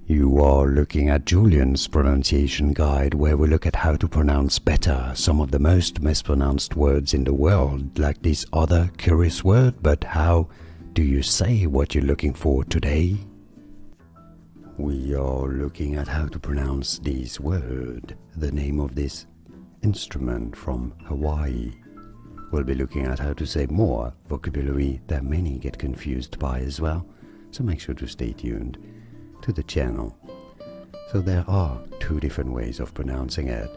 You are looking at Julian's pronunciation guide, where we look at how to pronounce better some of the most mispronounced words in the world, like this other curious word. But how do you say what you're looking for today? We are looking at how to pronounce this word, the name of this instrument from Hawaii. We'll be looking at how to say more vocabulary that many get confused by as well, so make sure to stay tuned to the channel. So there are two different ways of pronouncing it.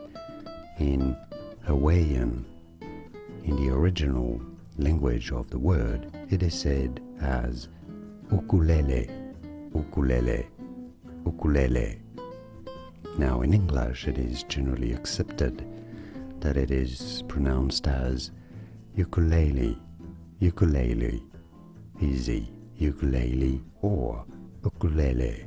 In Hawaiian, in the original language of the word, it is said as ukulele, ukulele, ukulele. Now in English it is generally accepted that it is pronounced as ukulele, ukulele, easy, ukulele or ukulele.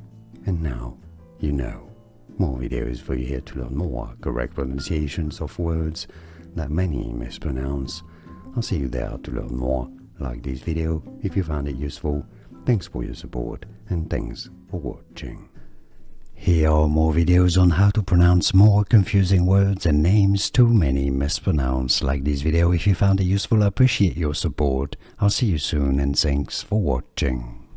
And now you know. More videos for you here to learn more correct pronunciations of words that many mispronounce. I'll see you there to learn more. Like this video if you found it useful. Thanks for your support and thanks for watching. Here are more videos on how to pronounce more confusing words and names too many mispronounced. Like this video if you found it useful. I appreciate your support. I'll see you soon and thanks for watching.